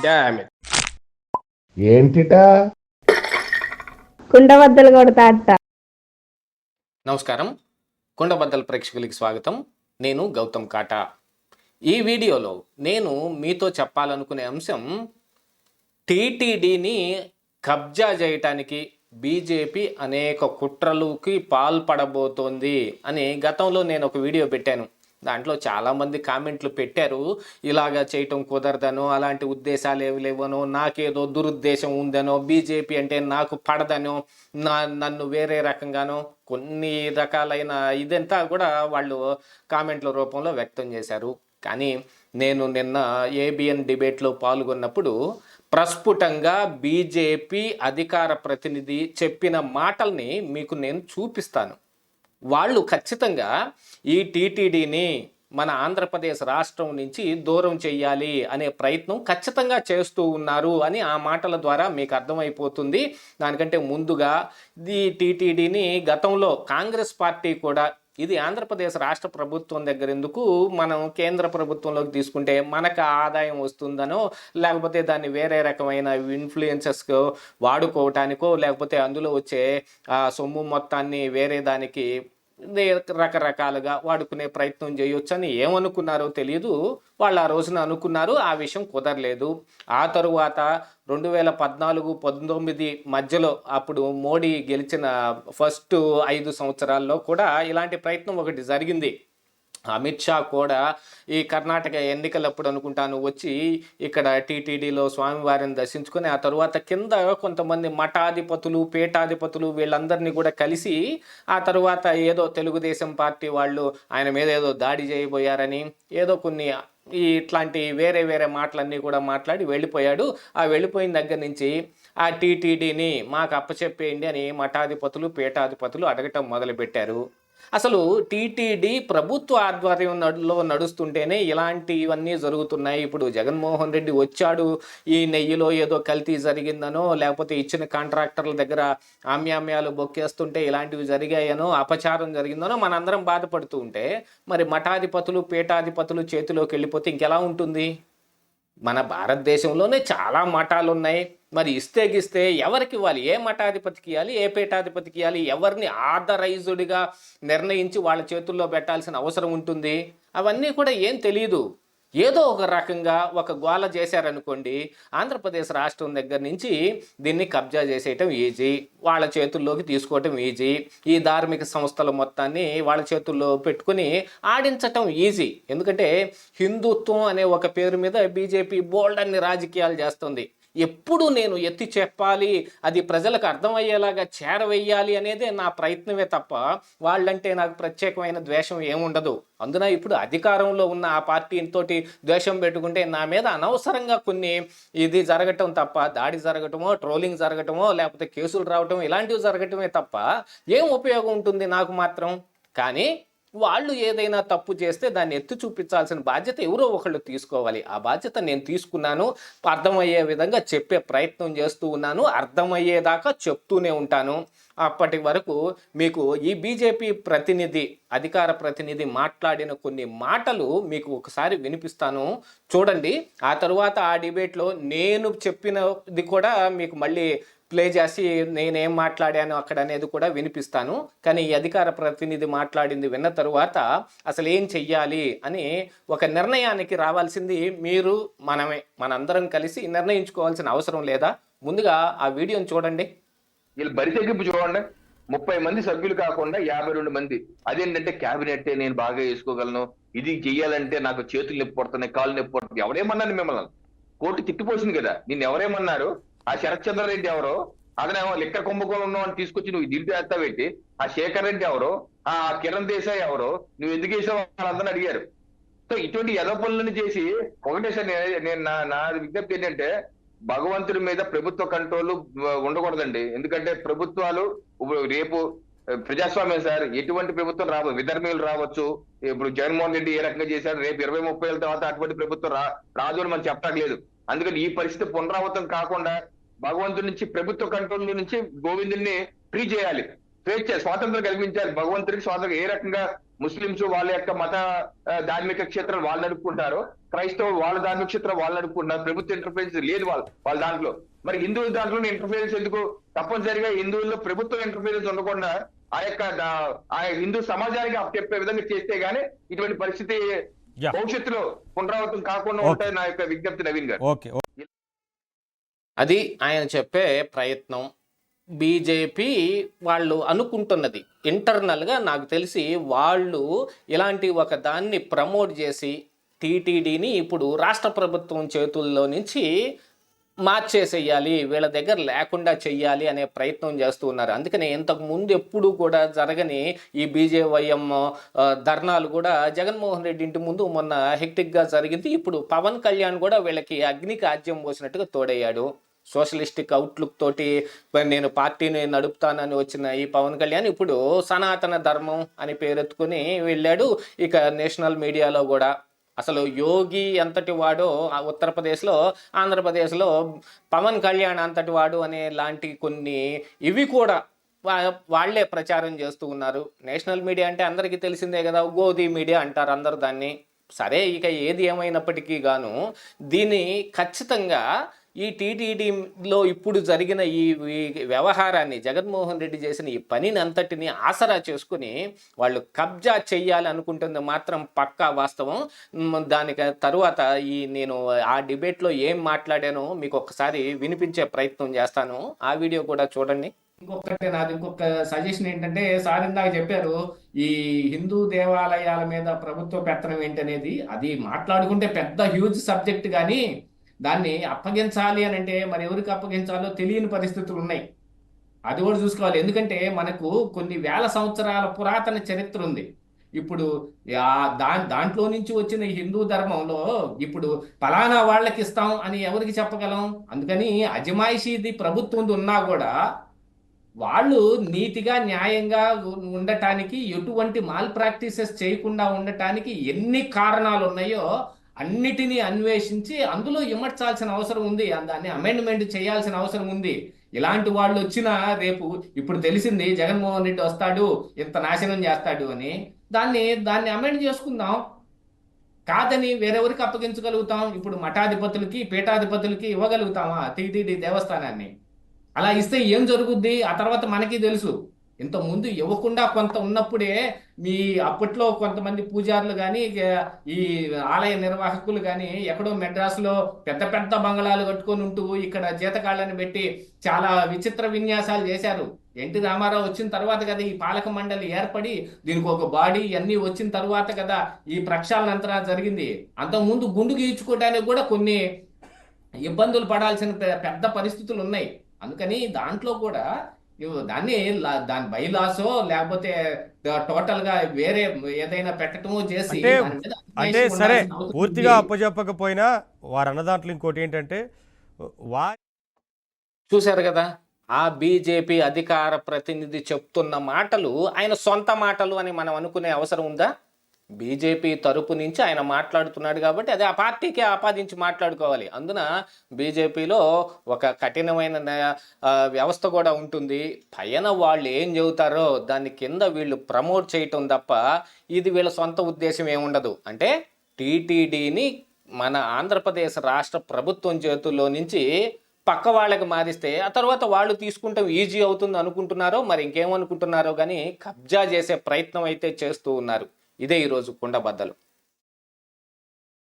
Damn it. ఏంటిటా కుండబద్దలు కొడతా అత్త. నమస్కారం, కుండబద్దల ప్రేక్షకులకి స్వాగతం. నేను గౌతమ్ కాటా. ఈ వీడియోలో నేను మీతో చెప్పాలనుకునే అంశం టీటీడీని కబ్జా చేయటానికి బీజేపీ అనేక కుట్రలకి పాల్పడబోతోంది అని గతంలో నేను ఒక వీడియో పెట్టాను. దాంట్లో చాలామంది కామెంట్లు పెట్టారు, ఇలాగా చేయటం కుదరదనో, అలాంటి ఉద్దేశాలు ఏవి లేవనో, నాకేదో దురుద్దేశం ఉందనో, బీజేపీ అంటే నాకు పడదనో, నన్ను వేరే రకంగానో కొన్ని రకాలైన ఇదంతా కూడా వాళ్ళు కామెంట్ల రూపంలో వ్యక్తం చేశారు. కానీ నేను నిన్న ఏబిఎన్ డిబేట్లో పాల్గొన్నప్పుడు ప్రస్ఫుటంగా బీజేపీ అధికార ప్రతినిధి చెప్పిన మాటల్ని మీకు నేను చూపిస్తాను. వాళ్ళు ఖచ్చితంగా ఈ టీటీడీని మన ఆంధ్రప్రదేశ్ రాష్ట్రం నుంచి దూరం చెయ్యాలి అనే ప్రయత్నం ఖచ్చితంగా చేస్తూ ఉన్నారు అని ఆ మాటల ద్వారా మీకు అర్థమైపోతుంది. దానికంటే ముందుగా ఈ టీటీడీని గతంలో కాంగ్రెస్ పార్టీ కూడా ఇది ఆంధ్రప్రదేశ్ రాష్ట్ర ప్రభుత్వం దగ్గర ఎందుకు, మనం కేంద్ర ప్రభుత్వంలోకి తీసుకుంటే మనకు ఆదాయం వస్తుందనో, లేకపోతే దాన్ని వేరే రకమైన ఇన్ఫ్లుయెన్సెస్కో వాడుకోవటానికో, లేకపోతే అందులో వచ్చే సొమ్ము మొత్తాన్ని వేరే దానికి రకరకాలుగా వాడుకునే ప్రయత్నం చేయొచ్చని ఏమనుకున్నారో తెలియదు. వాళ్ళు ఆ రోజున అనుకున్నారు, ఆ విషయం కుదరలేదు. ఆ తరువాత 2014-19 మధ్యలో అప్పుడు మోడీ గెలిచిన ఫస్ట్ 5 సంవత్సరాల్లో కూడా ఇలాంటి ప్రయత్నం ఒకటి జరిగింది. అమిత్ షా కూడా ఈ కర్ణాటక ఎన్నికలప్పుడు అనుకుంటాను వచ్చి ఇక్కడ టీటీడీలో స్వామివారిని దర్శించుకొని ఆ తరువాత కింద కొంతమంది మఠాధిపతులు, పీఠాధిపతులు వీళ్ళందరినీ కూడా కలిసి ఆ తరువాత ఏదో తెలుగుదేశం పార్టీ వాళ్ళు ఆయన మీద ఏదో దాడి చేయబోయారని ఏదో కొన్ని ఇట్లాంటి వేరే వేరే మాటలన్నీ కూడా మాట్లాడి వెళ్ళిపోయాడు. ఆ వెళ్ళిపోయిన దగ్గర నుంచి ఆ టీటీడీని మాకు అప్పచెప్పేయండి అని మఠాధిపతులు, పీఠాధిపతులు అడగటం మొదలుపెట్టారు. అసలు టీటీడీ ప్రభుత్వ ఆధ్వర్యంలో నడుస్తుంటేనే ఇలాంటివన్నీ జరుగుతున్నాయి. ఇప్పుడు జగన్మోహన్ రెడ్డి వచ్చాడు, ఈ నెయ్యిలో ఏదో కల్తీ జరిగిందనో, లేకపోతే ఇచ్చిన కాంట్రాక్టర్ల దగ్గర ఆమ్యామ్యాలు బొక్కేస్తుంటే ఇలాంటివి జరిగాయనో, అపచారం జరిగిందనో మనందరం బాధపడుతూ ఉంటే, మరి మఠాధిపతులు, పీఠాధిపతులు చేతిలోకి వెళ్ళిపోతే ఇంకెలా ఉంటుంది? మన భారతదేశంలోనే చాలా మఠాలు ఉన్నాయి. మరి ఇస్తే ఎవరికి ఇవ్వాలి? ఏ మఠాధిపతికి ఇవ్వాలి? ఏ పీఠాధిపతికి ఇవ్వాలి? ఎవరిని ఆథరైజ్డ్గా నిర్ణయించి వాళ్ళ చేతుల్లో పెట్టాల్సిన అవసరం ఉంటుంది? అవన్నీ కూడా ఏం తెలియదు. ఏదో ఒక రకంగా ఒక గోల చేశారనుకోండి, ఆంధ్రప్రదేశ్ రాష్ట్రం దగ్గర నుంచి దీన్ని కబ్జా చేసేయటం ఈజీ, వాళ్ళ చేతుల్లోకి తీసుకోవటం ఈజీ, ఈ ధార్మిక సంస్థల మొత్తాన్ని వాళ్ళ చేతుల్లో పెట్టుకుని ఆడించటం ఈజీ. ఎందుకంటే హిందుత్వం అనే ఒక పేరు మీద బీజేపీ బోల్డ్ అన్ని రాజకీయాలు చేస్తుంది. ఎప్పుడు నేను ఎత్తి చెప్పాలి, అది ప్రజలకు అర్థమయ్యేలాగా చేరవేయాలి అనేదే నా ప్రయత్నమే తప్ప వాళ్ళంటే నాకు ప్రత్యేకమైన ద్వేషం ఏముండదు. అందున ఇప్పుడు అధికారంలో ఉన్న ఆ పార్టీతోటి ద్వేషం పెట్టుకుంటే నా మీద అనవసరంగా కొన్ని ఇది జరగటం తప్ప, దాడి జరగటమో, ట్రోలింగ్ జరగటమో, లేకపోతే కేసులు రావటం ఇలాంటివి జరగటమే తప్ప ఏం ఉపయోగం ఉంటుంది నాకు మాత్రం? కానీ వాళ్ళు ఏదైనా తప్పు చేస్తే దాన్ని ఎత్తి చూపించాల్సిన బాధ్యత ఎవరో ఒకళ్ళు తీసుకోవాలి. ఆ బాధ్యత నేను తీసుకున్నాను. అర్థమయ్యే విధంగా చెప్పే ప్రయత్నం చేస్తూ ఉన్నాను. అర్థమయ్యేదాకా చెప్తూనే ఉంటాను. అప్పటి వరకు మీకు ఈ బీజేపీ ప్రతినిధి, అధికార ప్రతినిధి మాట్లాడిన కొన్ని మాటలు మీకు ఒకసారి వినిపిస్తాను, చూడండి. ఆ తరువాత ఆ డిబేట్లో నేను చెప్పినది కూడా మీకు మళ్ళీ ప్లే చేసి నేనేం మాట్లాడాను అక్కడ అనేది కూడా వినిపిస్తాను. కానీ ఈ అధికార ప్రతినిధి మాట్లాడింది విన్న తరువాత అసలు ఏం చెయ్యాలి అని ఒక నిర్ణయానికి రావాల్సింది మీరు, మనందరం కలిసి నిర్ణయించుకోవాల్సిన అవసరం లేదా? ముందుగా ఆ వీడియోని చూడండి. వీళ్ళు బరి తెగింపు చూడండి. 30 మంది సభ్యులు కాకుండా 52 మంది. అదేంటంటే క్యాబినెట్ నేను బాగా వేసుకోగలను, ఇది చెయ్యాలంటే నాకు చేతులు నొప్పి పడుతున్నాయి, కాళ్ళు నొప్పి పడుతుంది. ఎవరేమన్నాను మిమ్మల్ని? కోర్టు తిట్టిపోసింది కదా. నిన్ను ఎవరేమన్నారు? ఆ శరత్ చంద్రారెడ్డి ఎవరో, అతనేమో లిక్కర్ కుంభకోణం ఉన్నావు అని తీసుకొచ్చి నువ్వు దీంట్లో ఎత్తా పెట్టి, ఆ శేఖర్ రెడ్డి ఎవరో, ఆ కిరణ్ దేశాయ్ ఎవరో, నువ్వు ఎందుకు వేసావు వాళ్ళందరూ అడిగారు. సో ఇటువంటి ఎదో పనులను చేసి ఒకటే సార్ నేను నా విజ్ఞప్తి ఏంటంటే, భగవంతుడి మీద ప్రభుత్వ కంట్రోల్ ఉండకూడదండి. ఎందుకంటే ప్రభుత్వాలు రేపు ప్రజాస్వామ్యం సార్, ఎటువంటి ప్రభుత్వం రావచ్చు, విధర్మీయులు రావచ్చు. ఇప్పుడు జగన్మోహన్ రెడ్డి ఏ రకంగా చేశారు, రేపు 20-30 ఏళ్ళ తర్వాత అటువంటి ప్రభుత్వం రాదు అని మనం చెప్పట్లేదు. అందుకని ఈ పరిస్థితి పునరావృతం కాకుండా భగవంతుడి నుంచి, ప్రభుత్వ కంట్రోల్ నుంచి గోవిందుడిని ఫ్రీ చేయాలి, స్వేచ్ఛ, స్వాతంత్రం కల్పించాలి. భగవంతుడికి స్వాతంత్రం ఏ రకంగా ముస్లింస్ వాళ్ళ యొక్క మత ధార్మిక క్షేత్రాలు వాళ్ళు నడుపుకుంటారు, క్రైస్తవులు వాళ్ళ ధార్మిక క్షేత్రాలు వాళ్ళు నడుపుకుంటారు. ప్రభుత్వ ఇంటర్ఫరెన్స్ లేదు వాళ్ళ దాంట్లో. మరి హిందువుల దాంట్లో ఇంటర్ఫరెన్స్ ఎందుకు? తప్పనిసరిగా హిందువుల్లో ప్రభుత్వ ఇంటర్ఫరెన్స్ ఉండకుండా ఆ హిందూ సమాజానికి అప్పచెప్పే విధంగా చేస్తే గానీ ఇటువంటి పరిస్థితి భవిష్యత్తులో పునరావృతం కాకుండా ఉంటాయి. నా యొక్క విజ్ఞప్తి నవీన్ గారు. అది ఆయన చెప్పే ప్రయత్నం. బీజేపీ వాళ్ళు అనుకుంటున్నది ఇంటర్నల్గా, నాకు తెలిసి వాళ్ళు ఇలాంటి ఒక దాన్ని ప్రమోట్ చేసి టీటీడీని ఇప్పుడు రాష్ట్ర ప్రభుత్వం చేతుల్లో నుంచి మార్చేసేయాలి, వీళ్ళ దగ్గర లేకుండా చెయ్యాలి అనే ప్రయత్నం చేస్తూ ఉన్నారు. అందుకని ఇంతకు ముందు ఎప్పుడు కూడా జరగని ఈ బీజేవైఎం ధర్నాలు కూడా జగన్మోహన్ రెడ్డి ఇంటి ముందు మొన్న హెక్టిక్గా జరిగింది. ఇప్పుడు పవన్ కళ్యాణ్ కూడా వీళ్ళకి అగ్నికి ఆజ్యం పోసినట్టుగా తోడయ్యాడు. సోషలిస్టిక్ అవుట్లుక్ తోటి నేను పార్టీని నడుపుతానని వచ్చిన ఈ పవన్ కళ్యాణ్ ఇప్పుడు సనాతన ధర్మం అని పేరెత్తుకుని వెళ్ళాడు. ఇక నేషనల్ మీడియాలో కూడా అసలు యోగి ఎంతటి వాడో ఉత్తరప్రదేశ్లో, ఆంధ్రప్రదేశ్లో పవన్ కళ్యాణ్ అంతటి వాడు అనే లాంటి కొన్ని ఇవి కూడా వాళ్లే ప్రచారం చేస్తూ ఉన్నారు. నేషనల్ మీడియా అంటే అందరికీ తెలిసిందే కదా, గోధీ మీడియా అంటారు అందరు దాన్ని. సరే, ఇక ఏది ఏమైనప్పటికీ గాను దీన్ని ఖచ్చితంగా ఈ టీటీడీలో ఇప్పుడు జరిగిన ఈ వ్యవహారాన్ని, జగన్మోహన్ రెడ్డి చేసిన ఈ పనిని అంతటిని ఆసరా చేసుకుని వాళ్ళు కబ్జా చెయ్యాలి అనుకుంటుంది మాత్రం పక్కా వాస్తవం. దానికి తరువాత నేను ఆ డిబేట్లో ఏం మాట్లాడానో మీకు ఒకసారి వినిపించే ప్రయత్నం చేస్తాను. ఆ వీడియో కూడా చూడండి. నాది ఇంకొక సజెషన్ ఏంటంటే, సార్ ఇందాక చెప్పారు ఈ హిందూ దేవాలయాల మీద ప్రభుత్వ పెత్తనం ఏంటనేది. అది మాట్లాడుకుంటే పెద్ద హ్యూజ్ సబ్జెక్ట్, కానీ దాన్ని అప్పగించాలి అని అంటే మరి ఎవరికి అప్పగించాలో తెలియని పరిస్థితులు ఉన్నాయి. అది కూడా చూసుకోవాలి. ఎందుకంటే మనకు కొన్ని వేల సంవత్సరాల పురాతన చరిత్ర ఉంది. ఇప్పుడు దాంట్లో నుంచి వచ్చిన హిందూ ధర్మంలో ఇప్పుడు ఫలానా వాళ్ళకి ఇస్తాం అని ఎవరికి చెప్పగలం? అందుకని అజమాయిషీది ప్రభుత్వం ఉన్నా కూడా వాళ్ళు నీతిగా న్యాయంగా ఉండటానికి, ఎటువంటి మాల్ ప్రాక్టీసెస్ చేయకుండా ఉండటానికి ఎన్ని కారణాలు ఉన్నాయో అన్నిటినీ అన్వేషించి అందులో ఇమర్చాల్సిన అవసరం ఉంది. దాన్ని అమెండ్మెంట్ చేయాల్సిన అవసరం ఉంది. ఇలాంటి వాళ్ళు వచ్చినా రేపు ఇప్పుడు తెలిసింది జగన్మోహన్ రెడ్డి వస్తాడు, ఇంత నాశనం చేస్తాడు అని. దాన్ని అమెండ్ చేసుకుందాం. కాదని వేరెవరికి అప్పగించగలుగుతాం? ఇప్పుడు మఠాధిపతులకి, పీఠాధిపతులకి ఇవ్వగలుగుతామా టీటీడీ దేవస్థానాన్ని? అలా ఇస్తే ఏం జరుగుద్ది ఆ తర్వాత మనకి తెలుసు. ఇంత ముందు ఇవ్వకుండా కొంత ఉన్నప్పుడే అప్పట్లో కొంతమంది పూజారులు కానీ, ఈ ఆలయ నిర్వాహకులు కానీ ఎక్కడో మెడ్రాస్లో పెద్ద పెద్ద బంగళాలు కట్టుకొని ఉంటూ ఇక్కడ జీతకాళ్ళని పెట్టి చాలా విచిత్ర విన్యాసాలు చేశారు. ఎన్టీ రామారావు వచ్చిన తర్వాత కదా ఈ పాలక మండలి ఏర్పడి దీనికి ఒక బాడీ అన్నీ వచ్చిన తర్వాత కదా ఈ ప్రక్షాళనంతరా జరిగింది. అంతకుముందు గుండు గీయించుకోవడానికి కూడా కొన్ని ఇబ్బందులు పడాల్సిన పెద్ద పరిస్థితులు ఉన్నాయి. అందుకని దాంట్లో కూడా దాని బైలాసో లేకపోతే టోటల్ గా వేరే ఏదైనా పెట్టటమో చేసి అంటే సరే పూర్తిగా అప్పచెప్పకపోయినా వారు అన్న దాంట్లో ఇంకోటి ఏంటంటే చూశారు కదా, ఆ బీజేపీ అధికార ప్రతినిధి చెప్తున్న మాటలు ఆయన సొంత మాటలు అని మనం అనుకునే అవసరం ఉందా? బీజేపీ తరపు నుంచి ఆయన మాట్లాడుతున్నాడు కాబట్టి అది ఆ పార్టీకి ఆపాదించి మాట్లాడుకోవాలి. అందున బీజేపీలో ఒక కఠినమైన వ్యవస్థ కూడా ఉంటుంది. పైన వాళ్ళు ఏం చెబుతారో దాని కింద వీళ్ళు ప్రమోట్ చేయటం తప్ప ఇది వీళ్ళ సొంత ఉద్దేశం ఏముండదు. అంటే టీటీడీని మన ఆంధ్రప్రదేశ్ రాష్ట్ర ప్రభుత్వం చేతుల్లో నుంచి పక్క వాళ్ళకి మారిస్తే ఆ తర్వాత వాళ్ళు తీసుకుంటాం ఈజీ అవుతుంది అనుకుంటున్నారో మరి ఇంకేమనుకుంటున్నారో కానీ కబ్జా చేసే ప్రయత్నం అయితే చేస్తూ ఉన్నారు. ఇదే ఈరోజు కుండబద్దలు.